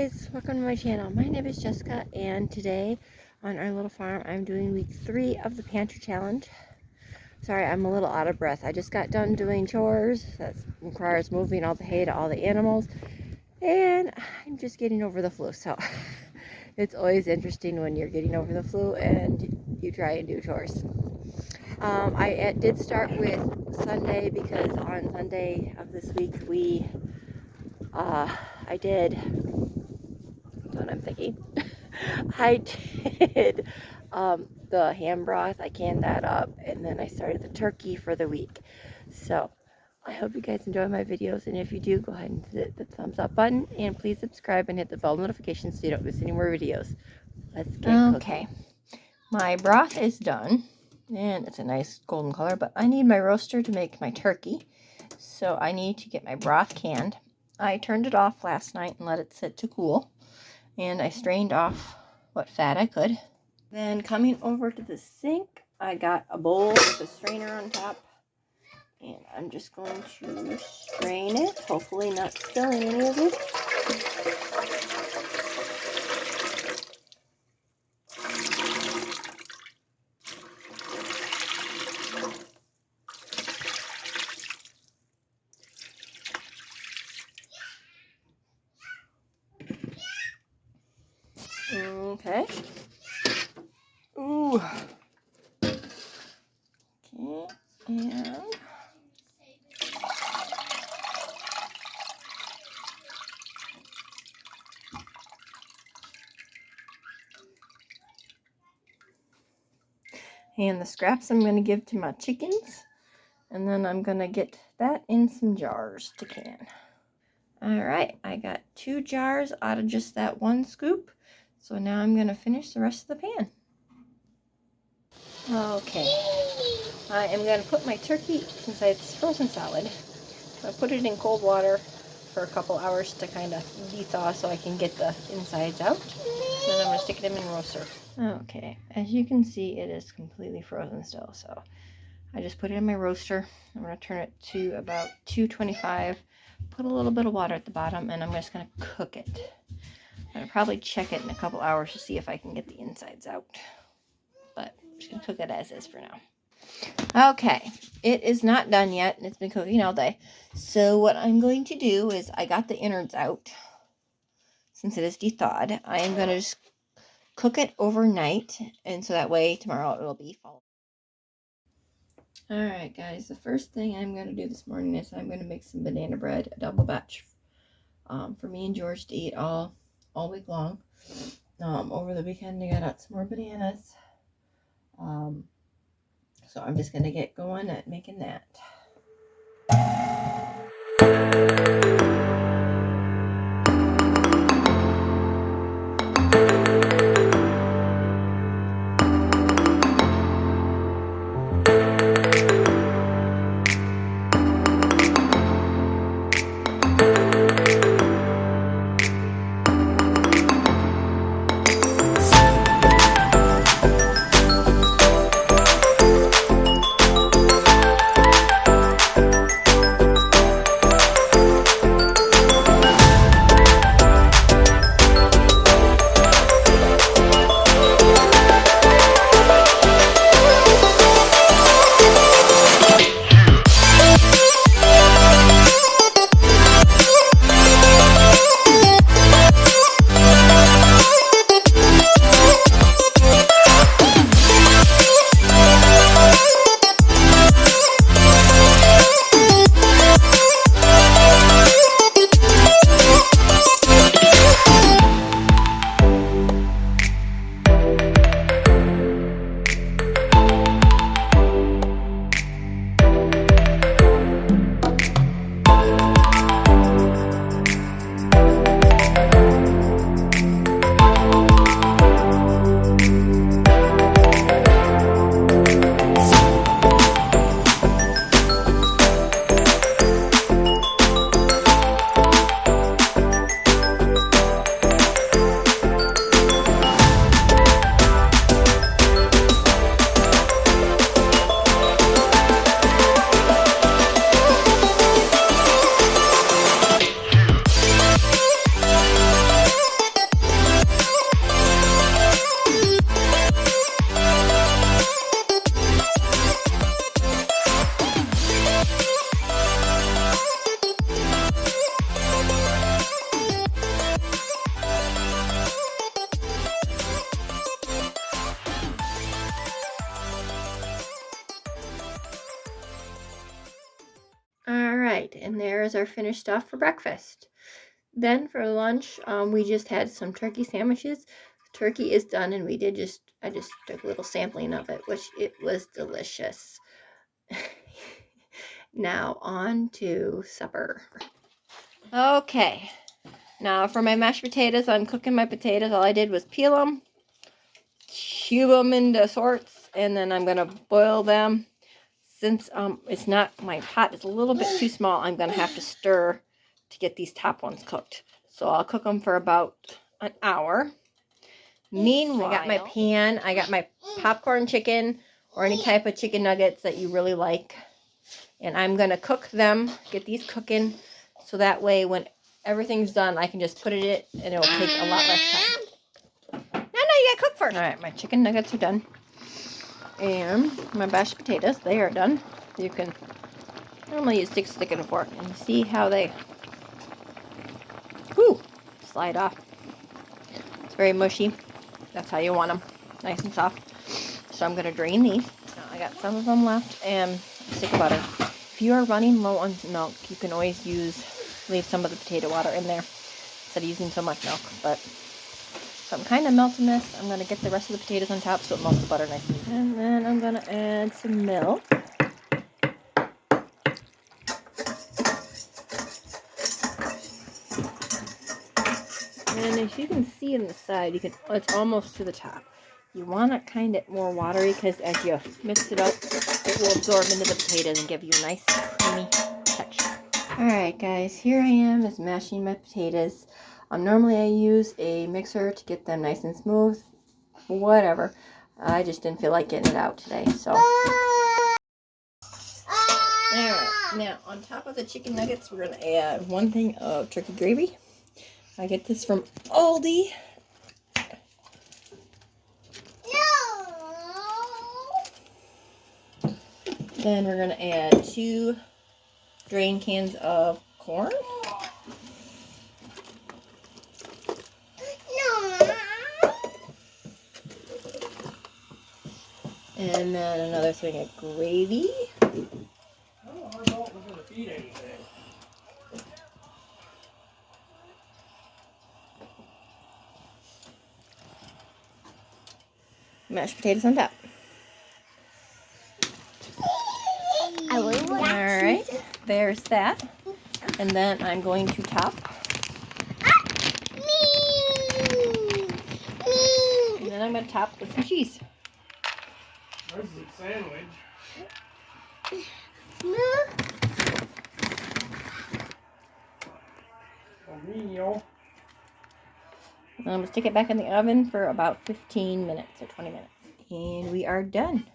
guys, welcome to my channel. My name is Jessica, and today on our little farm I'm doing week 3 of the pantry challenge. Sorry, I'm a little out of breath. I just got done doing chores. That requires moving all the hay to all the animals, and I'm just getting over the flu. So it's always interesting when you're getting over the flu and you try and do chores. I did start with Sunday because on Sunday of this week I did what I'm thinking. I did the ham broth. I canned that up, and then I started the turkey for the week. So I hope you guys enjoy my videos, and if you do, go ahead and hit the thumbs up button, and please subscribe and hit the bell notification so you don't miss any more videos. Let's get cooking. Okay, my broth is done, and it's a nice golden color, but I need my roaster to make my turkey, so I need to get my broth canned. I turned it off last night and let it sit to cool, and I strained off what fat I could. Then coming over to the sink, I got a bowl with a strainer on top, and I'm just going to strain it, hopefully not spilling any of it. Okay. Ooh. Okay, and the scraps I'm going to give to my chickens, and then I'm going to get that in some jars to can. Alright, I got 2 jars out of just that one scoop, so now I'm going to finish the rest of the pan. Okay, I am going to put my turkey, since it's frozen solid, I put it in cold water for a couple hours to kind of de-thaw so I can get the insides out. Then I'm going to stick it in the roaster. Okay, as you can see, it is completely frozen still, so I just put it in my roaster. I'm going to turn it to about 225, put a little bit of water at the bottom, and I'm just going to cook it. I'm going to probably check it in a couple hours to see if I can get the insides out, but I'm just going to cook it as is for now. Okay, it is not done yet, and it's been cooking all day. So what I'm going to do is, I got the innards out. Since it is de-thawed, I am going to just cook it overnight, and so that way tomorrow it'll be full. Alright guys, the first thing I'm going to do this morning is I'm going to make some banana bread, a double batch, for me and George to eat all week long. Over the weekend I got out some more bananas. So I'm just going to get going at making that. All right, and there's our finished stuff for breakfast. Then for lunch, we just had some turkey sandwiches. The turkey is done, and I just took a little sampling of it, which it was delicious. Now on to supper. Okay, now for my mashed potatoes, I'm cooking my potatoes. All I did was peel them, cube them into sorts, and then I'm gonna boil them. Since it's not, my pot is a little bit too small, I'm gonna have to stir to get these top ones cooked. So I'll cook them for about an hour. Meanwhile, I got my pan, I got my popcorn chicken or any type of chicken nuggets that you really like. And I'm gonna cook them, get these cooking, so that way when everything's done, I can just put it in and it will take a lot less time. No, you gotta cook first. All right, my chicken nuggets are done. And my mashed potatoes, they are done. You can normally use stick and a fork, and you see how they slide off. It's very mushy. That's how you want them, nice and soft. So I'm gonna drain these. Now I got some of them left, and a stick of butter. If you are running low on milk, you can always leave some of the potato water in there instead of using so much milk. But so I'm kind of melting this. I'm going to get the rest of the potatoes on top so it melts the butter nicely. And then I'm going to add some milk. And as you can see in the side, it's almost to the top. You want to kind of more watery because as you mix it up, it will absorb into the potatoes and give you a nice creamy texture. Alright guys, here I am is mashing my potatoes. Normally I use a mixer to get them nice and smooth. Whatever. I just didn't feel like getting it out today, so. Alright, now on top of the chicken nuggets, we're going to add 1 thing of turkey gravy. I get this from Aldi. Then we're going to add 2 drain cans of corn. And then another thing of gravy. Mashed potatoes on top. Alright, there's that. And then I'm going to top. And then I'm going to top with some cheese. There's the sandwich. I'm going to stick it back in the oven for about 15 minutes or 20 minutes. And we are done.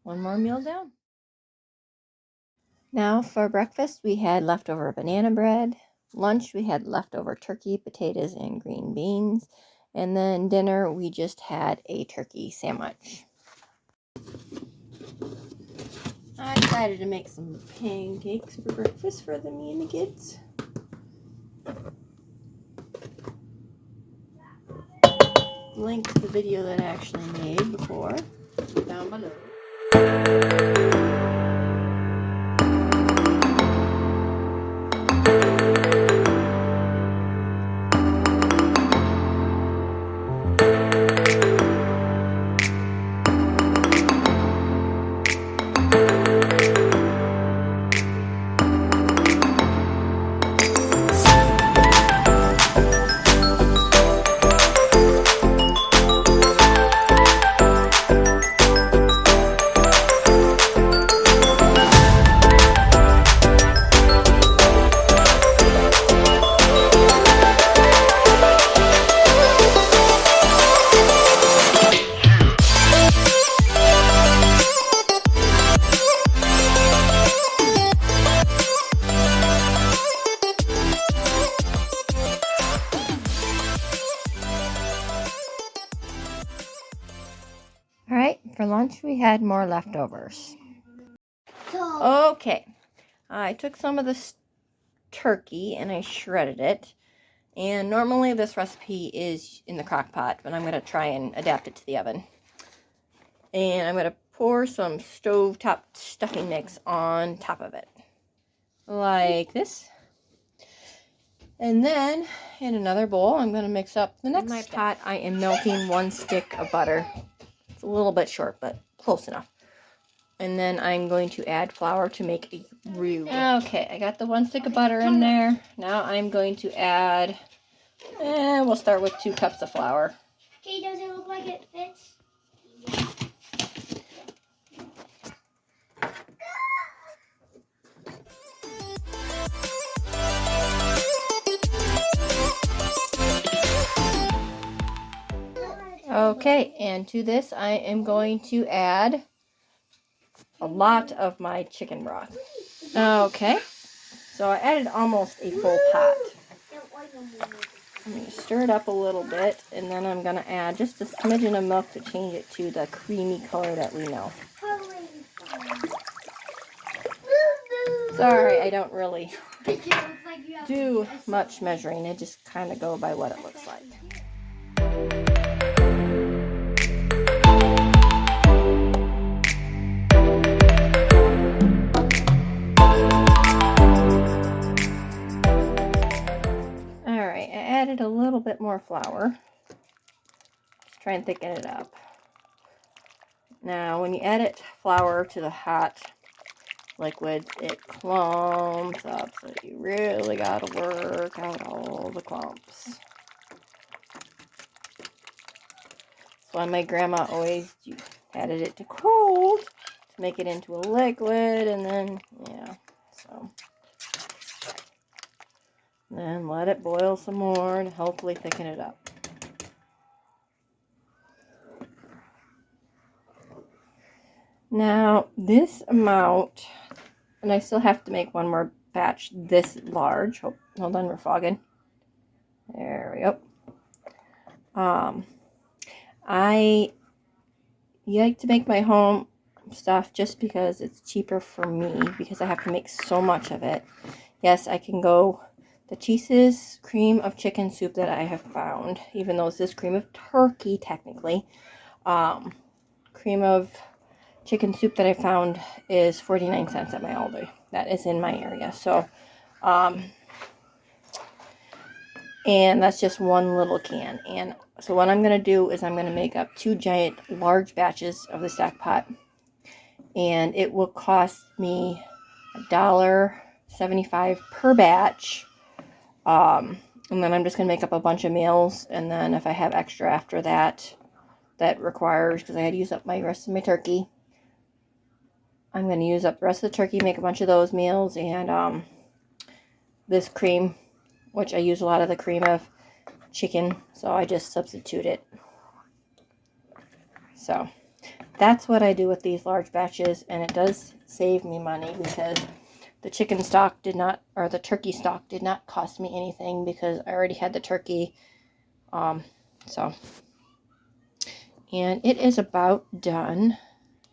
1 more meal down. Now for breakfast, we had leftover banana bread. Lunch, we had leftover turkey, potatoes, and green beans. And then dinner, we just had a turkey sandwich. I decided to make some pancakes for breakfast for me and the kids. Link to the video that I actually made before down below. Alright, for lunch we had more leftovers. Okay, I took some of this turkey and I shredded it. And normally this recipe is in the crock pot, but I'm going to try and adapt it to the oven. And I'm going to pour some stovetop stuffing mix on top of it. Like this. And then in another bowl, I'm going to mix up the next. In my pot, I am melting 1 stick of butter. It's a little bit short, but close enough. And then I'm going to add flour to make a roux. Okay, I got the 1 stick of butter in there. Now I'm going to add, we'll start with 2 cups of flour. Okay, does it look like it fits? Okay, and to this I am going to add a lot of my chicken broth. Okay, so I added almost a full pot. I'm going to stir it up a little bit, and then I'm going to add just a smidgen of milk to change it to the creamy color that we know. Sorry, I don't really do much measuring. I just kind of go by what it looks like. Alright, I added a little bit more flour. Just try and thicken it up. Now, when you add flour to the hot liquids, it clumps up, so you really got to work out all the clumps. That's why my grandma always added it to cold to make it into a liquid, and then, yeah, so. Then let it boil some more to hopefully thicken it up. Now, this amount, and I still have to make one more batch this large. Hold on, we're fogging. There we go. I like to make my home stuff just because it's cheaper for me, because I have to make so much of it. Yes, I can go the cheapest cream of chicken soup that I have found, even though this is cream of turkey technically. Cream of chicken soup that I found is 49 cents at my Aldi. That is in my area. So, and that's just one little can. And so what I'm going to do is I'm going to make up 2 giant large batches of the stack pot. And it will cost me $1.75 per batch. And then I'm just going to make up a bunch of meals. And then if I have extra after that, that requires, because I had to use up my rest of my turkey, I'm going to use up the rest of the turkey, make a bunch of those meals, and this cream, which I use a lot of the cream of chicken, so I just substitute it. So that's what I do with these large batches, and it does save me money because the chicken stock did not, or the turkey stock did not cost me anything because I already had the turkey. So, and it is about done.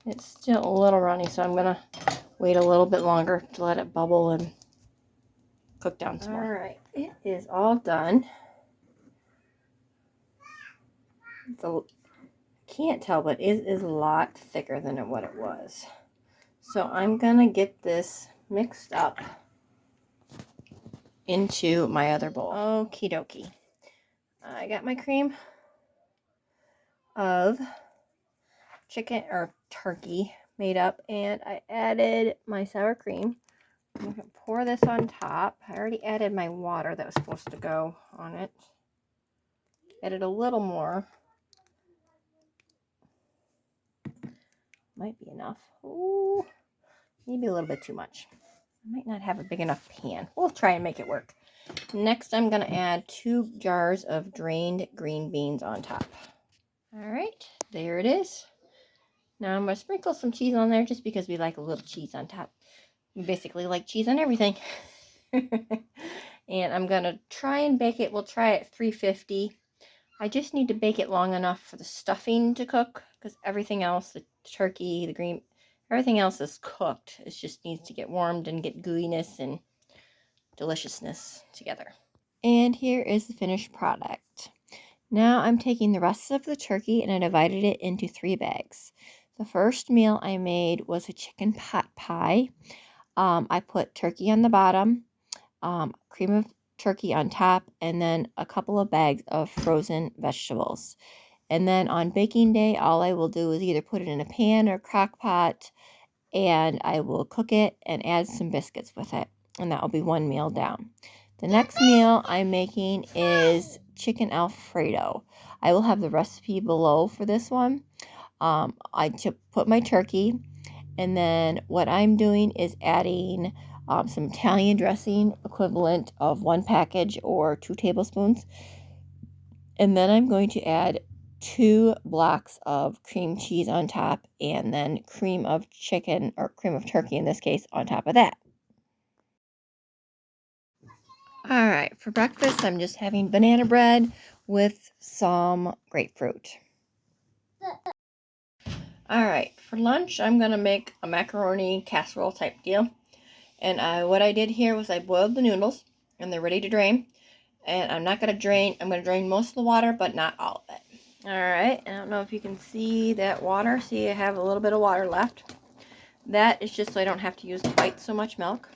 It's still a little runny, so I'm going to wait a little bit longer to let it bubble and cook down some more. Alright, it is all done. Can't tell, but it is a lot thicker than what it was. So I'm going to get this mixed up into my other bowl. Okie dokie. I got my cream of chicken or turkey made up, and I added my sour cream. I'm going to pour this on top. I already added my water that was supposed to go on it. Added a little more. Might be enough. Ooh, maybe a little bit too much. I might not have a big enough pan. We'll try and make it work. Next, I'm going to add 2 jars of drained green beans on top. Alright, there it is. Now I'm going to sprinkle some cheese on there just because we like a little cheese on top. We basically like cheese on everything. And I'm going to try and bake it. We'll try it at 350. I just need to bake it long enough for the stuffing to cook, because everything else, the turkey, the green, everything else is cooked. It just needs to get warmed and get gooiness and deliciousness together. And here is the finished product. Now I'm taking the rest of the turkey and I divided it into 3 bags. The first meal I made was a chicken pot pie. I put turkey on the bottom, cream of turkey on top, and then a couple of bags of frozen vegetables. And then on baking day, all I will do is either put it in a pan or crock pot, and I will cook it and add some biscuits with it. And that will be one meal down. The next meal I'm making is chicken alfredo. I will have the recipe below for this one. I put my turkey, and then what I'm doing is adding some Italian dressing equivalent of 1 package or 2 tablespoons. And then I'm going to add 2 blocks of cream cheese on top, and then cream of chicken, or cream of turkey in this case, on top of that. Alright, for breakfast I'm just having banana bread with some grapefruit. Alright, for lunch I'm going to make a macaroni casserole type deal. And what I did here was I boiled the noodles, and they're ready to drain. And I'm not going to drain, I'm going to drain most of the water, but not all of it. Alright, I don't know if you can see that water. See, I have a little bit of water left. That is just so I don't have to use quite so much milk.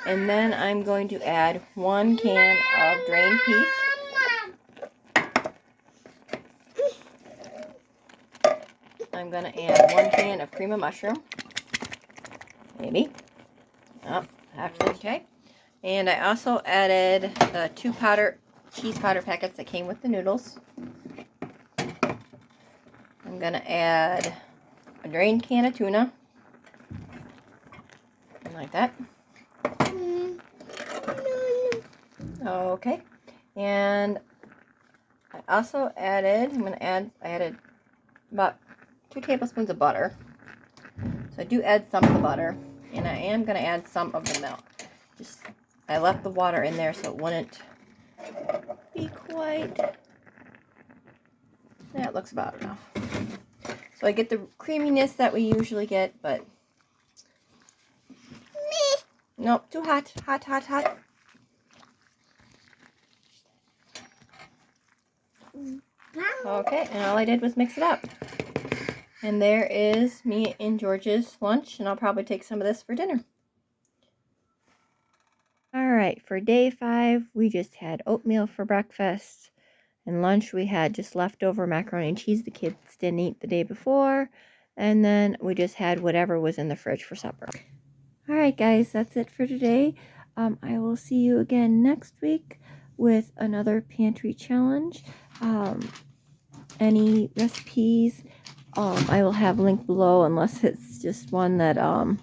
And then I'm going to add 1 can of drained peas. I'm going to add 1 can of cream of mushroom. Maybe. Oh, actually, okay. And I also added the 2 cheese powder packets that came with the noodles. I'm going to add a drained can of tuna. Like that. Okay. And I also added, I added about 2 tablespoons of butter. So I do add some of the butter. And I am going to add some of the milk. I left the water in there so it wouldn't be quite. That looks about enough. So I get the creaminess that we usually get, but nope, too hot. Hot, hot, hot. Okay, and all I did was mix it up. And there is me and George's lunch, and I'll probably take some of this for dinner. Alright, for day 5, we just had oatmeal for breakfast. And lunch, we had just leftover macaroni and cheese the kids didn't eat the day before. And then we just had whatever was in the fridge for supper. Alright guys, that's it for today. I will see you again next week with another pantry challenge. Any recipes, I will have linked below, unless it's just one that I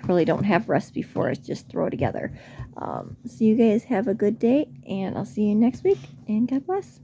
really don't have a recipe for. It's just throw together. So you guys have a good day, and I'll see you next week, and God bless.